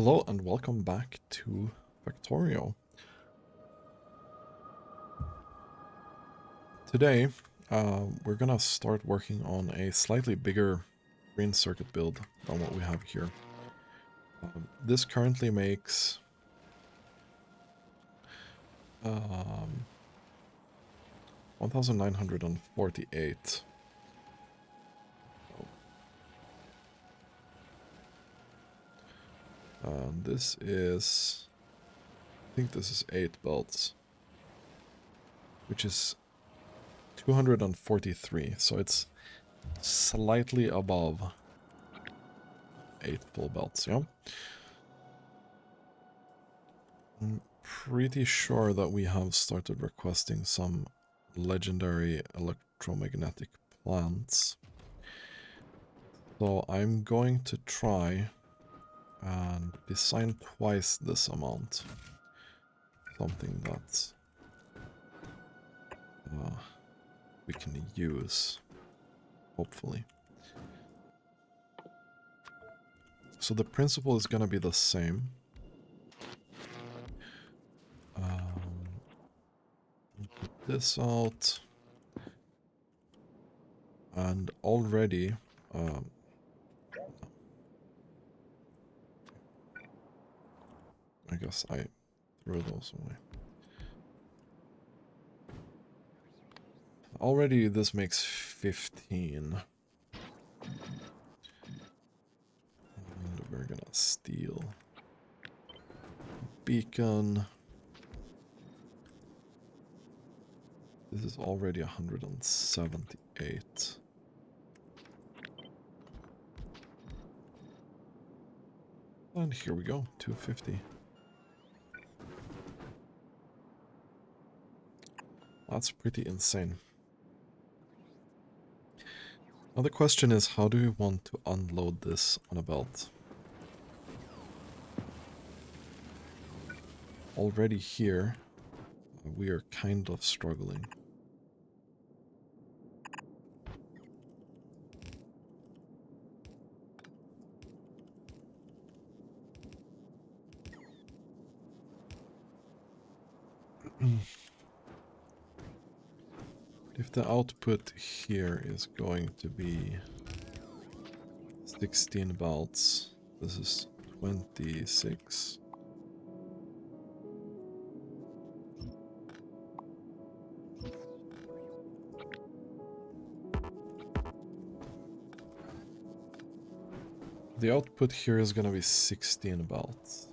Hello and welcome back to Factorio. Today, we're gonna start working on a slightly bigger green circuit build than what we have here. This currently makes 1948. This is, I think this is 8 belts, which is 243, so it's slightly above 8 full belts, yeah? I'm pretty sure that we have started requesting some legendary electromagnetic plants. So I'm going to try and design twice this amount. Something that we can use, hopefully. So the principle is going to be the same. Put this out. And already... I guess I threw those away. Already this makes 15. And we're gonna steal beacon. This is already 178. And here we go, 250. That's pretty insane. Now the question is, how do we want to unload this on a belt? Already here, we are kind of struggling. If the output here is going to be 16 belts, this is 26. The output here is going to be 16 belts.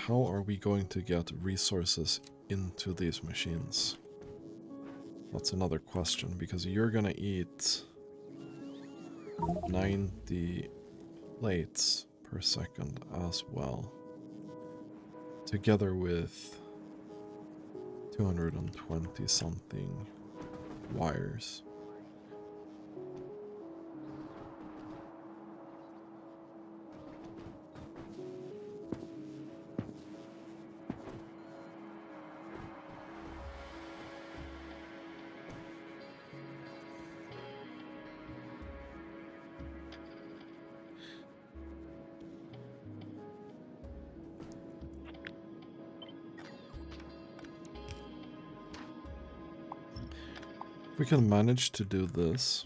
How are we going to get resources into these machines? That's another question, because you're gonna eat 90 plates per second as well, together with 220 something wires. We can manage to do this.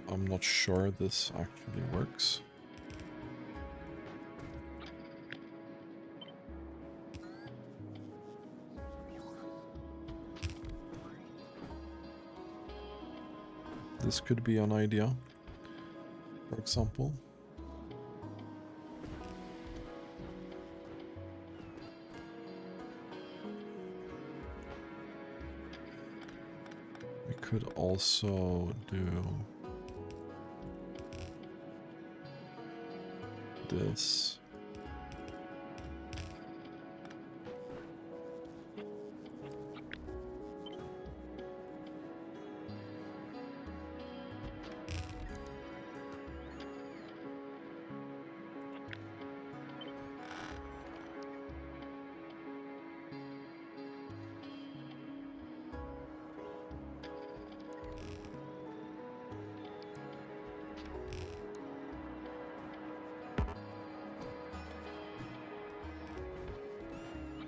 I'm not sure this actually works. This could be an idea, for example. Could also do this.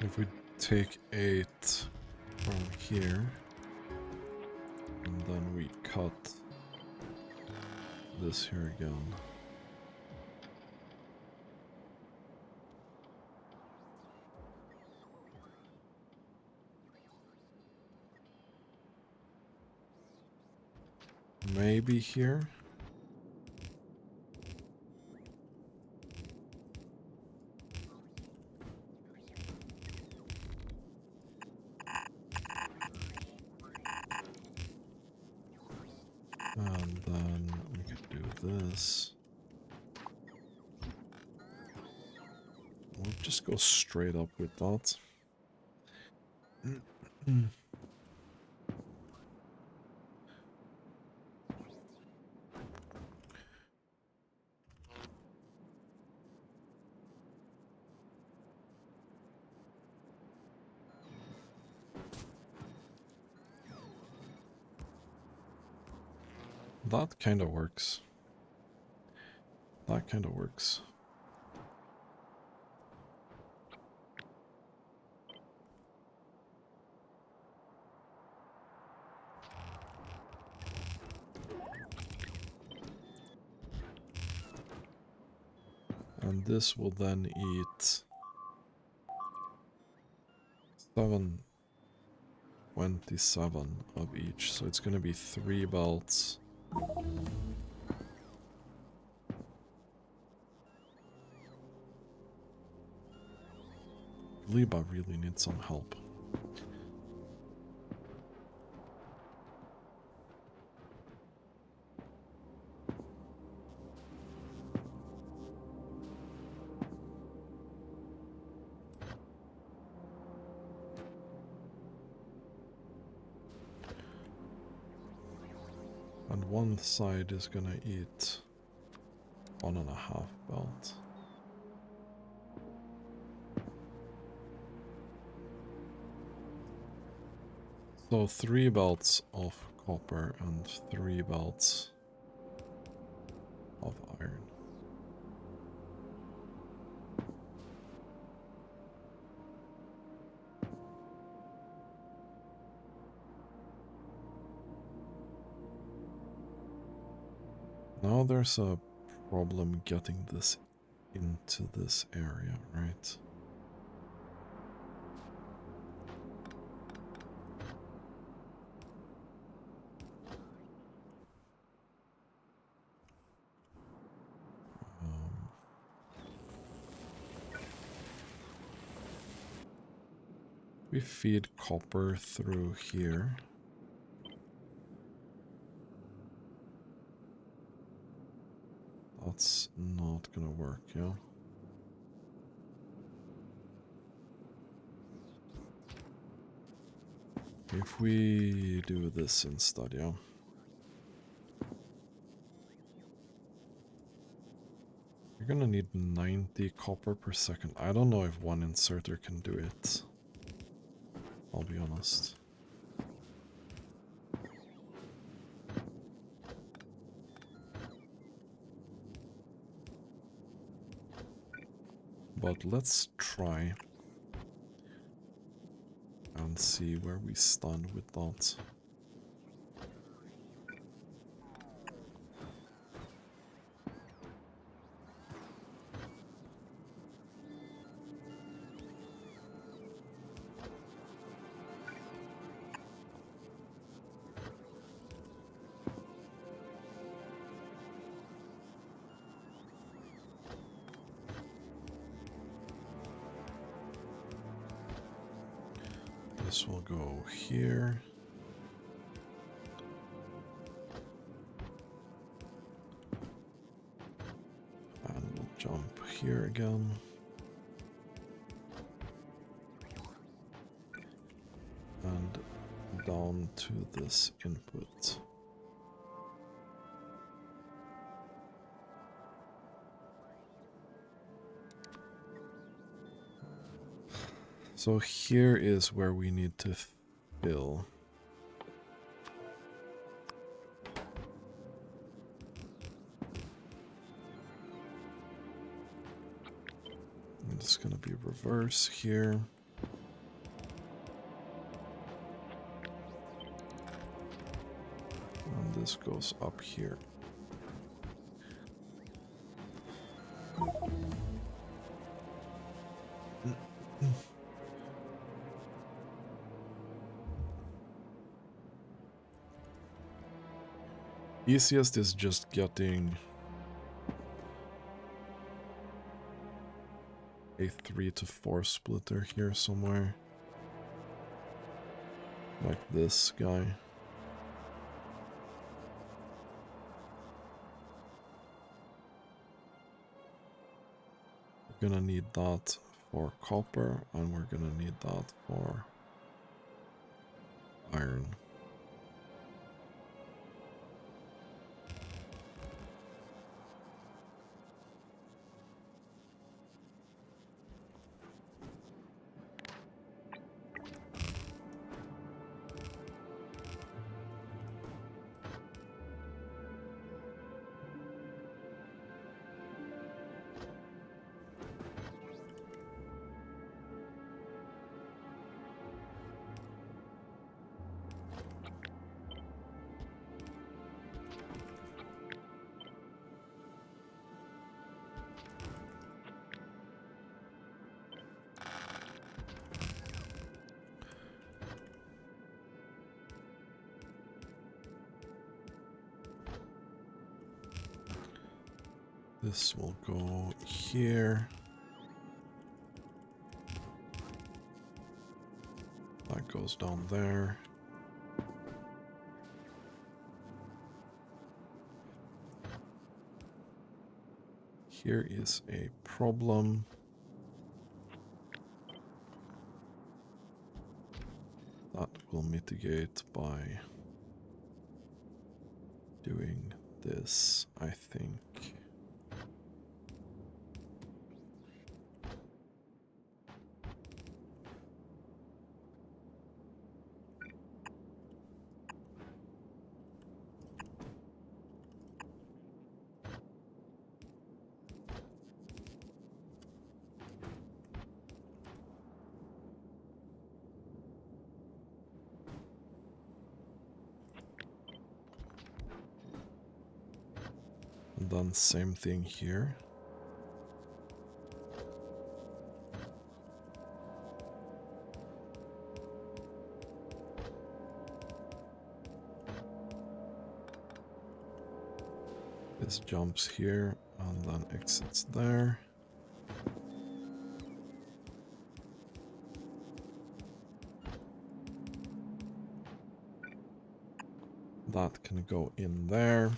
If we take 8 from here, and then we cut this here again. Maybe here. And then we could do this. We'll just go straight up with that. That kind of works. That kind of works. And this will then eat 727 of each, so it's going to be 3 belts. Liba really needs some help. And one side is gonna eat 1.5 belt. So 3 belts of copper and 3 belts of iron. Now there's a problem getting this into this area, right? We feed copper through here. That's not gonna work, yeah? If we do this instead, yeah? You're gonna need 90 copper per second. I don't know if one inserter can do it. I'll be honest. But let's try and see where we stand with that. This will go here. And we'll jump here again. And down to this input. So here is where we need to fill. It's going to be reverse here. this goes up here. Easiest is just getting a 3 to 4 splitter here somewhere. Like this guy. We're gonna need that for copper, and we're gonna need that for iron. This will go here. That goes down there. Here is a problem. That will mitigate by doing this, I think. And then same thing here. This jumps here and then exits there. That can go in there.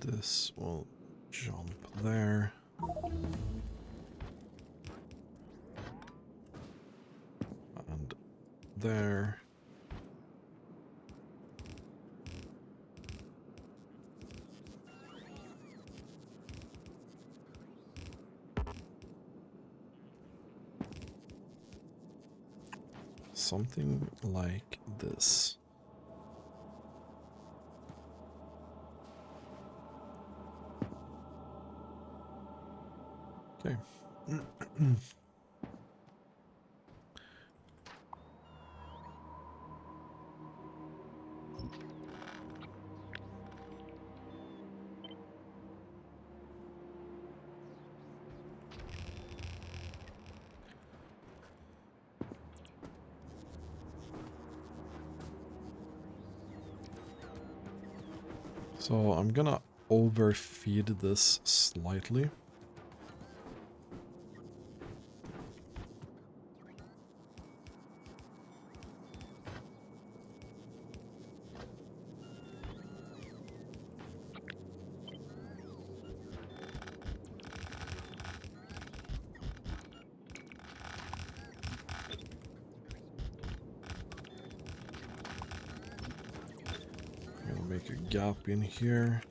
This will jump there. And there. Something like this. Okay. So I'm gonna overfeed this slightly. make a gap in here.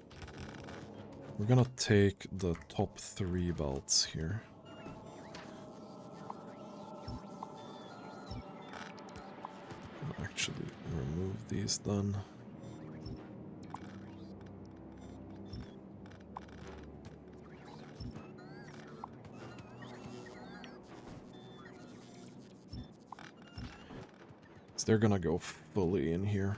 We're gonna take the top 3 belts here. And actually remove these then. So they're gonna go fully in here.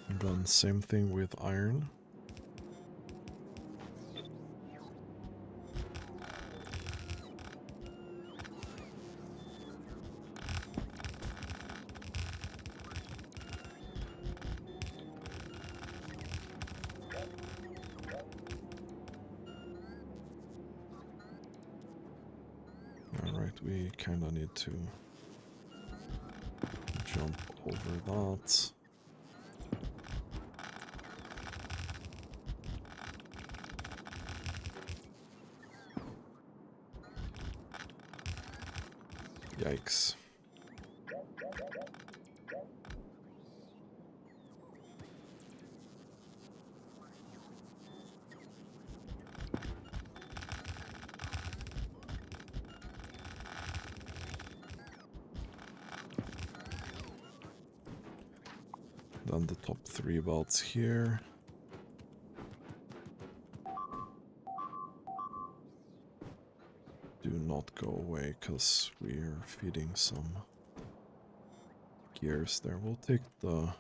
And then same thing with iron. Alright, we kinda need to jump over that. Yikes. Then the top 3 belts here. Do not go away, because we're feeding some gears there. We'll take the...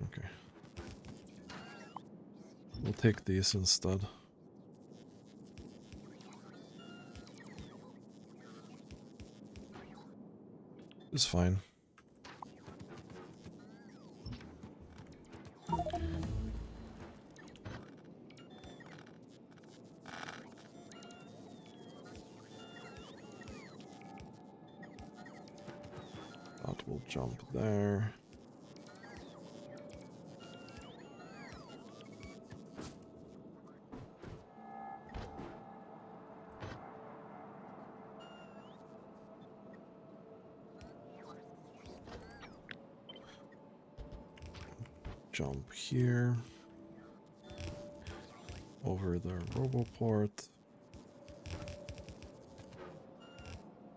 Okay. We'll take these instead. It's fine. That will jump there. Jump here. Over the roboport.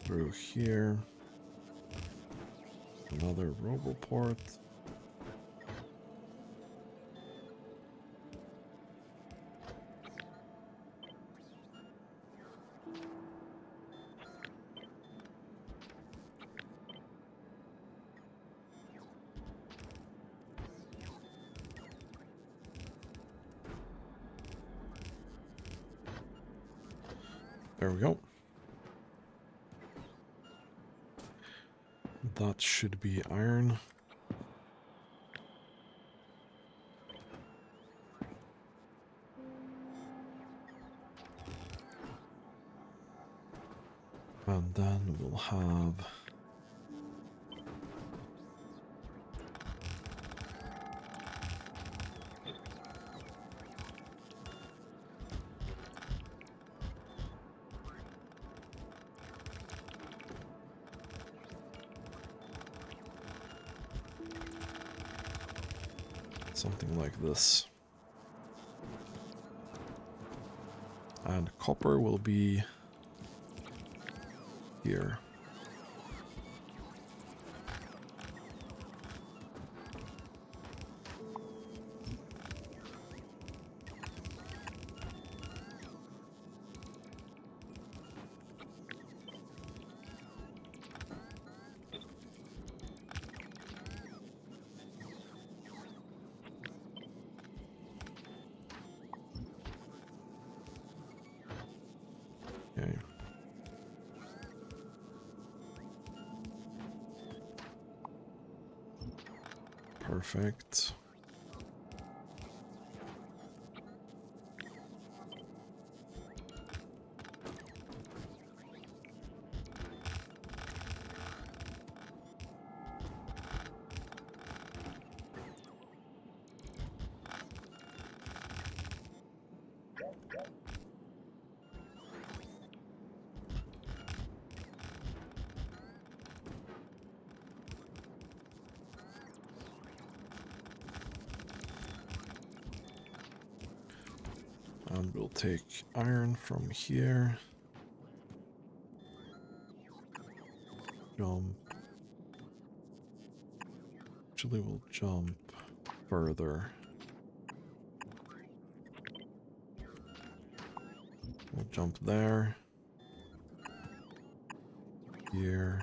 Through here. Another roboport. There we go. That should be iron. And then we'll have... something like this. And copper will be here. Okay. Perfect. And we'll take iron from here. Jump. Actually, we'll jump further. We'll jump there. Here.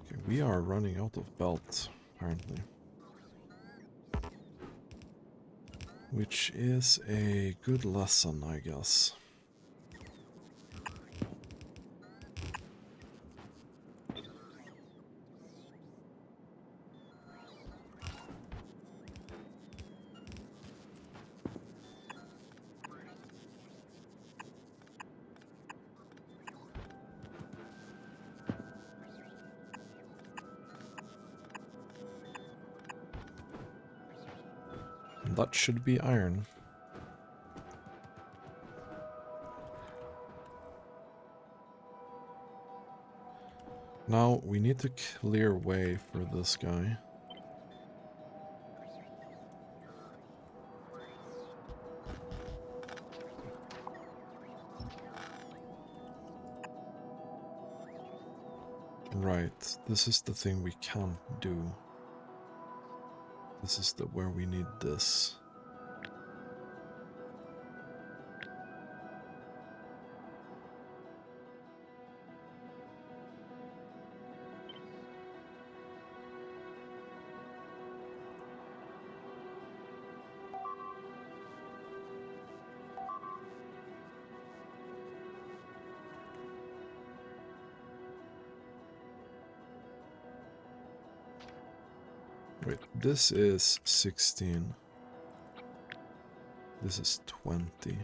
Okay, we are running out of belts, apparently. Which is a good lesson, I guess. That should be iron. Now we need to clear way for this guy. Right, this is the thing we can't do. This is the where we need this. Wait, this is 16. This is 20.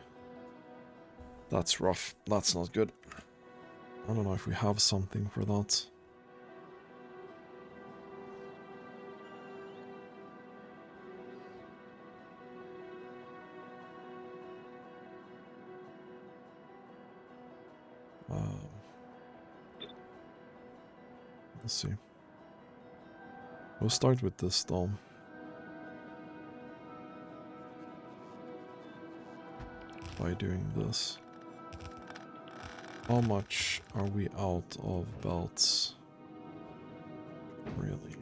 That's rough. That's not good. I don't know if we have something for that. Let's see. We'll start with this though. By doing this. How much are we out of belts? Really?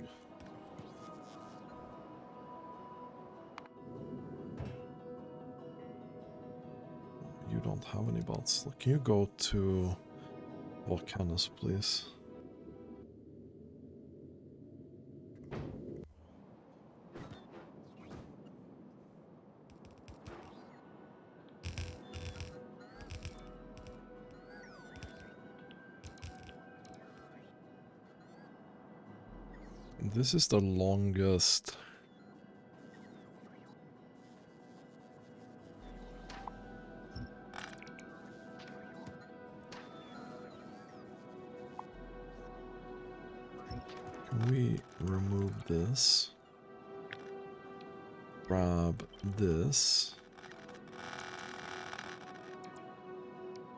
You don't have any belts. Can you go to Volcanus, please? This is the longest. Can we remove this? Grab this.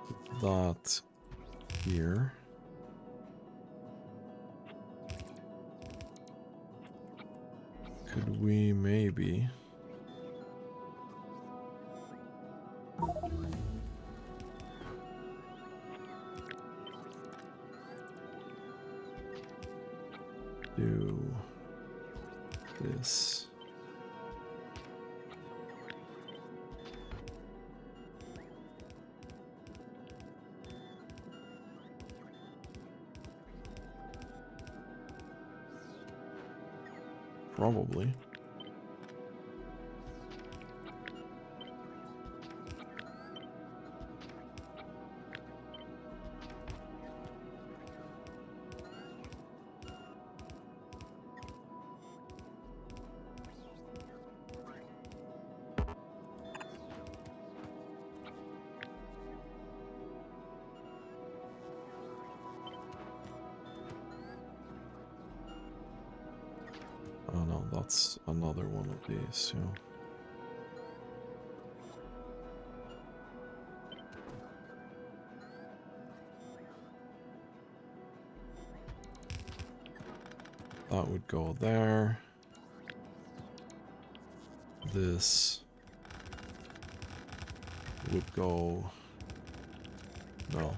Put that here. Could we maybe... do this? Probably. Oh no, that's another one of these, yeah. That would go there. This would go... No.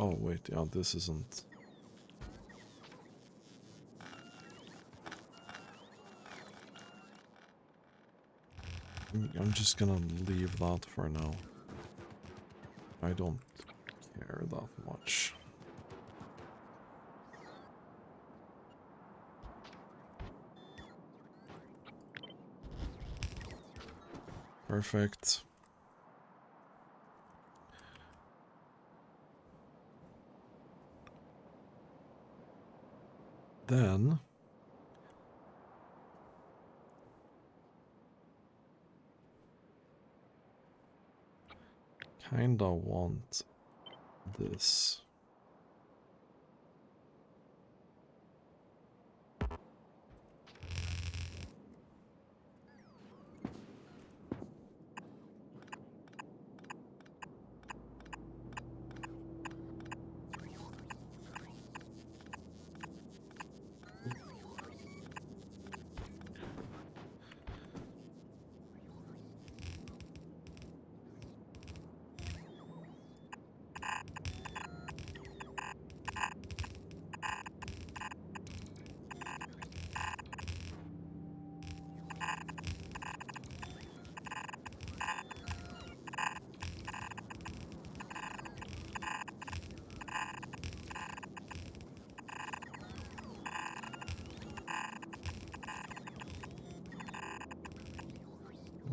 Oh, wait, yeah, this isn't... I'm just gonna leave that for now. I don't care that much. Perfect. Then... kinda want this.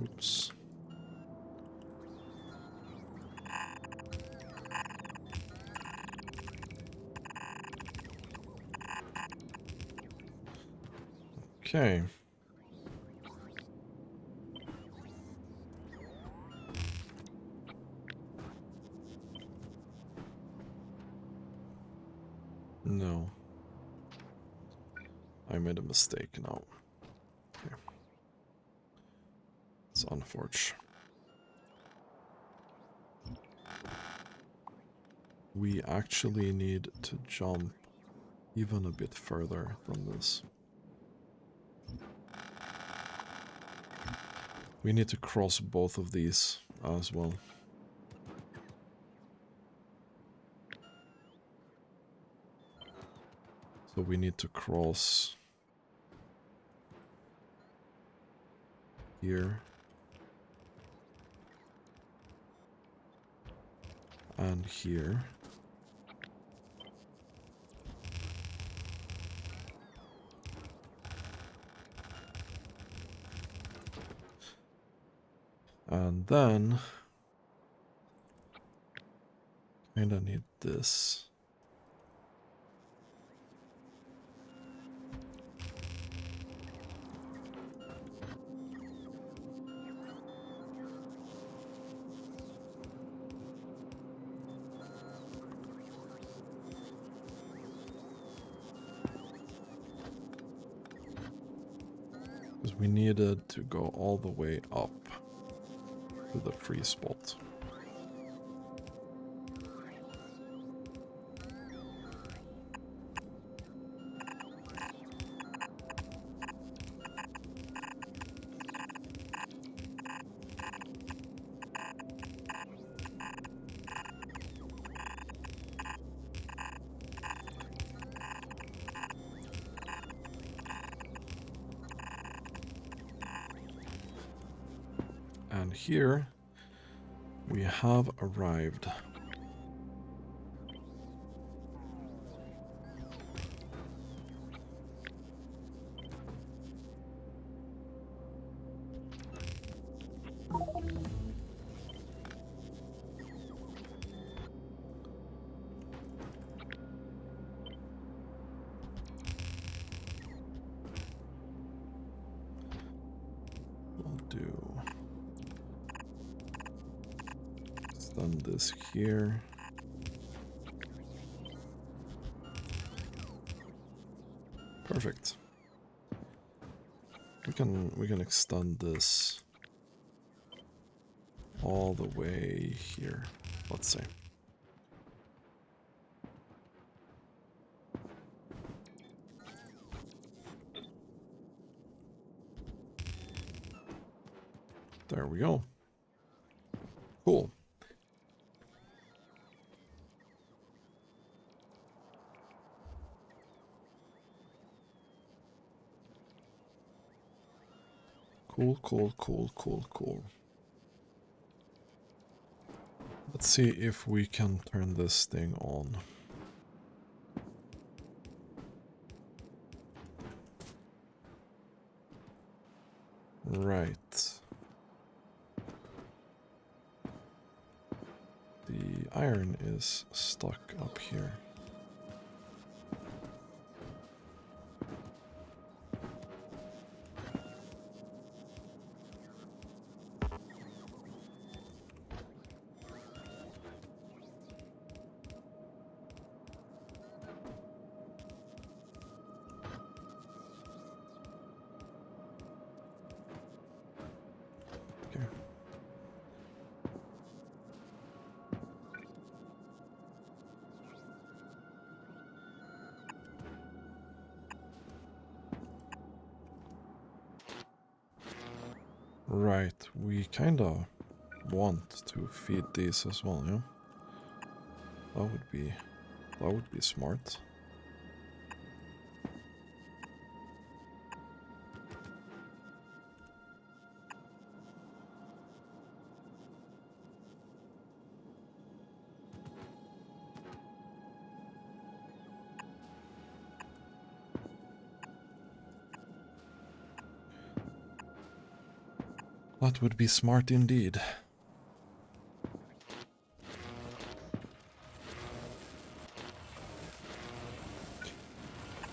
Oops. Okay. No. I made a mistake now. Okay. It's unfortunate. We actually need to jump even a bit further than this. We need to cross both of these as well. So we need to cross here and here. And then kinda need this. Because we needed to go all the way up to the free spot. And here we have arrived. We'll do Done this here. Perfect. We can extend this all the way here, let's say. There we go. Cool. Cool. Let's see if we can turn this thing on. Right. The iron is stuck up here. Right, we kinda want to feed these as well, yeah? That would be smart. That would be smart indeed.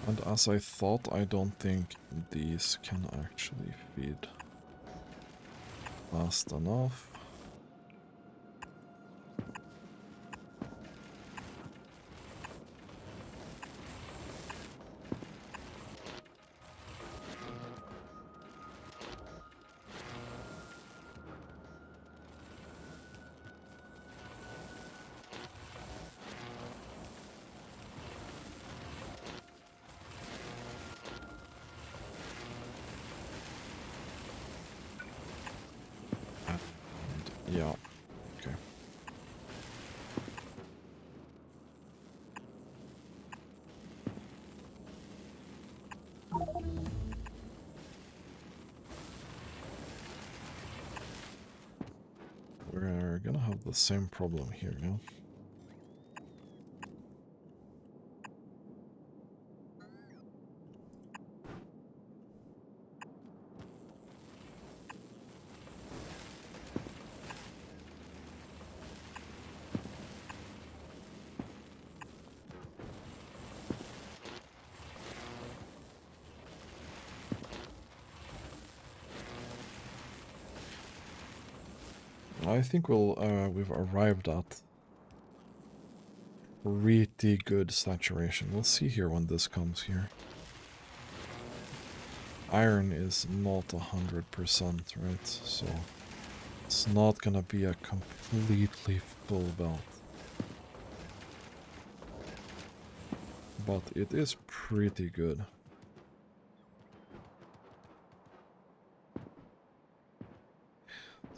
And as I thought, I don't think these can actually feed fast enough. Yeah, okay. We're gonna have the same problem here, yeah? I think we've arrived at pretty good saturation. We'll see here when this comes here. Iron is not 100%, right? So it's not gonna be a completely full belt. But it is pretty good.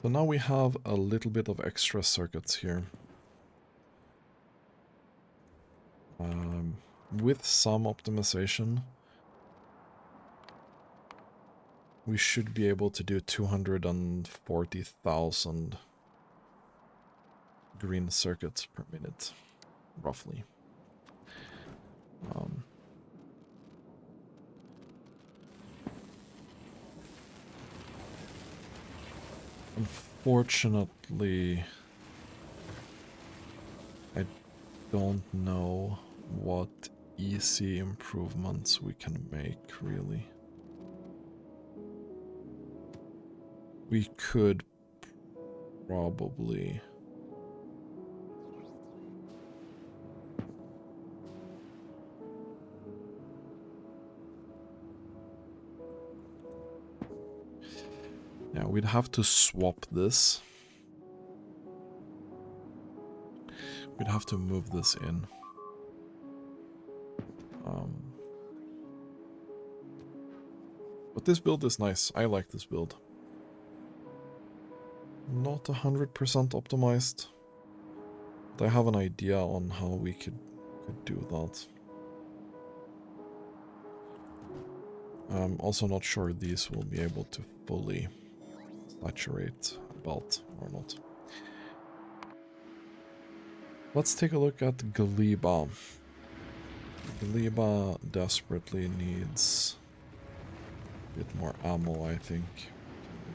So now we have a little bit of extra circuits here. With some optimization, we should be able to do 240,000 green circuits per minute, roughly. Unfortunately, I don't know what easy improvements we can make, really. We could probably Yeah, we'd have to swap this. We'd have to move this in. But this build is nice. I like this build. Not 100% optimized. But I have an idea on how we could do that. I'm also not sure these will be able to fully saturate a belt or not. Let's take a look at Gleba. Gleba desperately needs a bit more ammo, I think.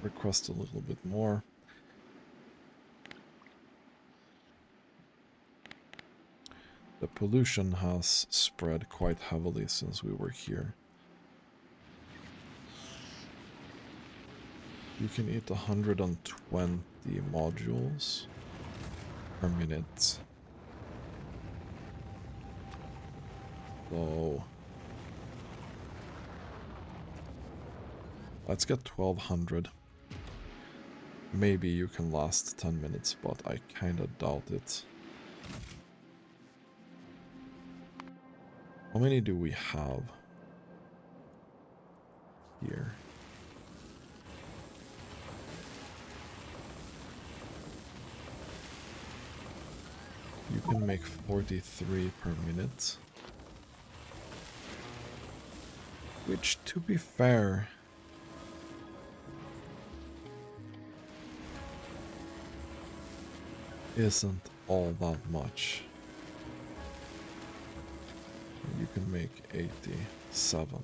Request a little bit more. The pollution has spread quite heavily since we were here. You can eat 120 modules per minute. So let's get 1200. Maybe you can last 10 minutes, but I kinda doubt it. How many do we have here? You can make 43 per minute. Which, to be fair, isn't all that much. You can make 87.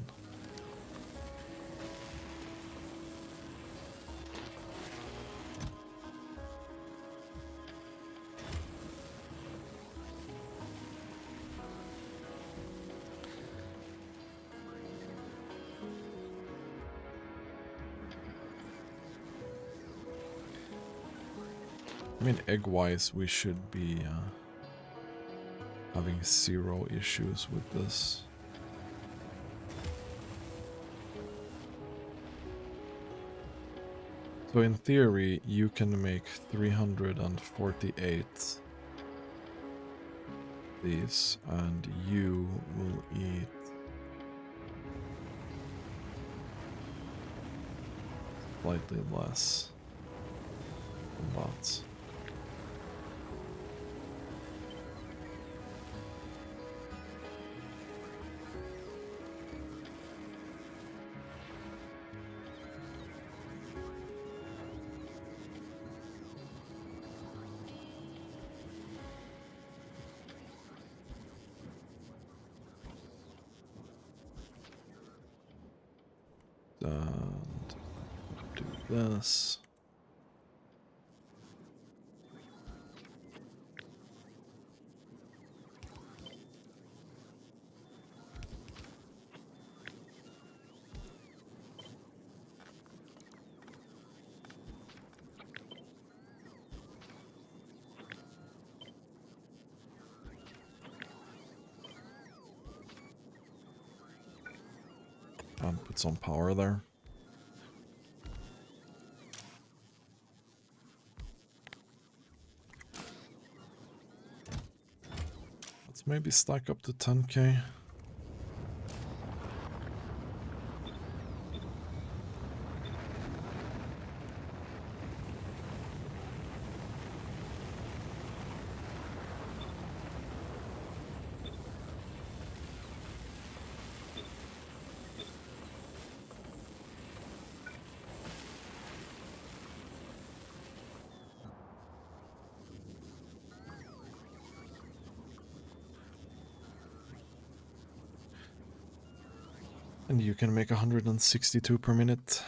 I mean, egg-wise, we should be having 0 issues with this. So in theory, you can make 348 these, and you will eat slightly less than that. And do this. And put some power there. Let's maybe stack up to 10k. And you can make 162 per minute.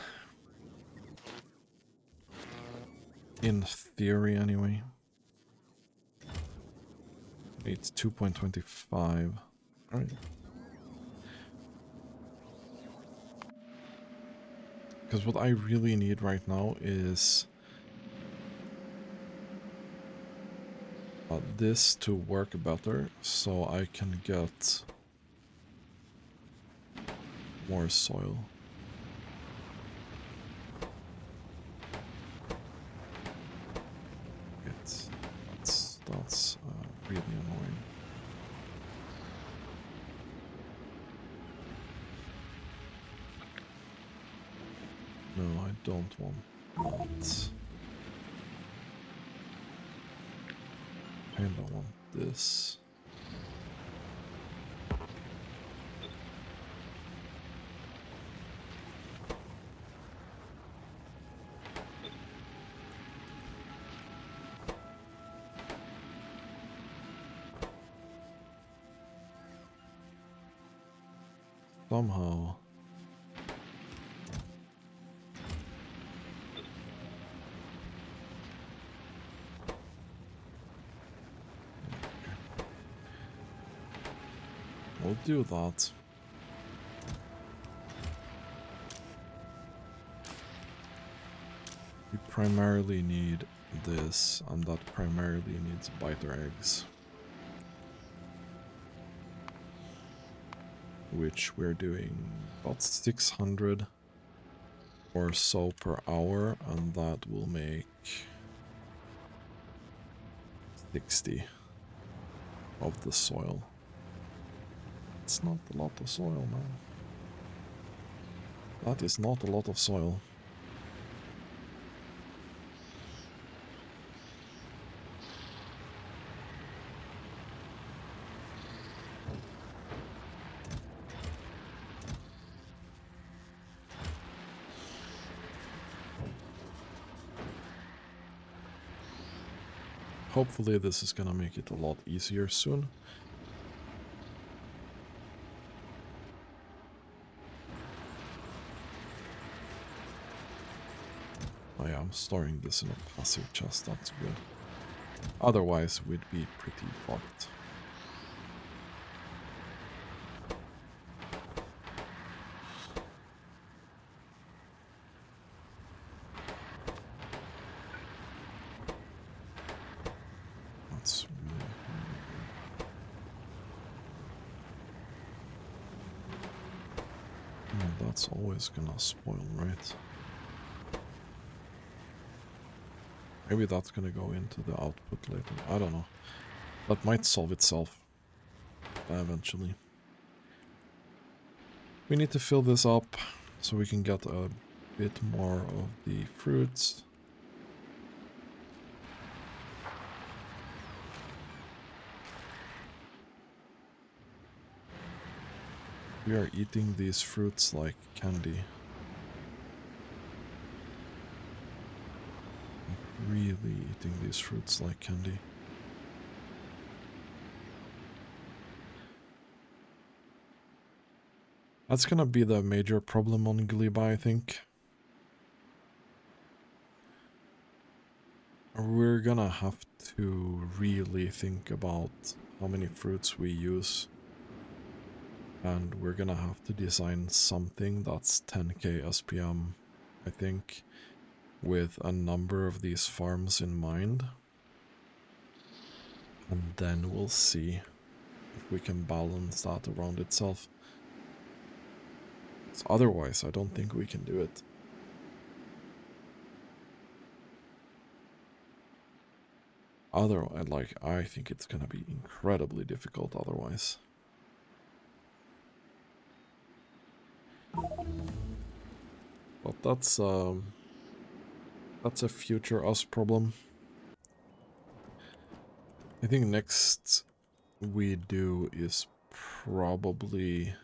In theory, anyway. It's 2.25. Alright. Because what I really need right now is this to work better, so I can get more soil. No, I don't want that. And I want this. Somehow. We'll do that. We primarily need this, and that primarily needs biter eggs. Which we're doing about 600 or so per hour, and that will make 60 of the soil. It's not a lot of soil, man. That is not a lot of soil. Hopefully this is gonna make it a lot easier soon. Oh yeah, I'm storing this in a passive chest, that's good. Otherwise we'd be pretty fucked. That's really good. That's always gonna spoil, right? Maybe that's gonna go into the output later. I don't know. That might solve itself eventually. We need to fill this up so we can get a bit more of the fruits. We are eating these fruits like candy. Really eating these fruits like candy. That's gonna be the major problem on Gleba, I think. We're gonna have to really think about how many fruits we use. And we're gonna have to design something that's 10k SPM, I think, with a number of these farms in mind. And then we'll see if we can balance that around itself. Otherwise, I don't think we can do it. Otherwise, like, I think it's gonna be incredibly difficult otherwise. But that's a future us problem. I think next we do is probably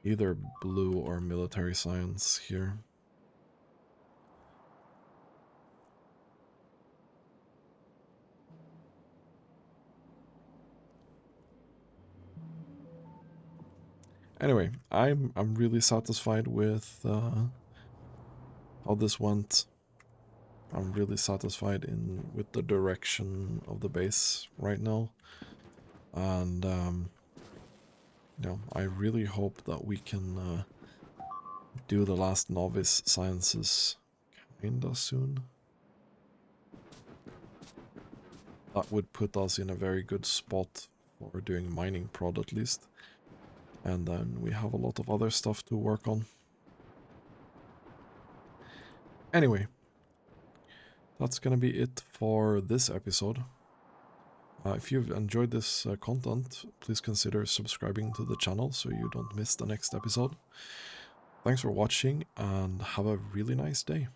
either blue or military science here. Anyway, I'm really satisfied with how this went. I'm really satisfied with the direction of the base right now, and you know, I really hope that we can do the last novice sciences kinda soon. That would put us in a very good spot for doing mining prod at least. And then we have a lot of other stuff to work on. Anyway, that's gonna be it for this episode. If you've enjoyed this content, please consider subscribing to the channel so you don't miss the next episode. Thanks for watching and have a really nice day.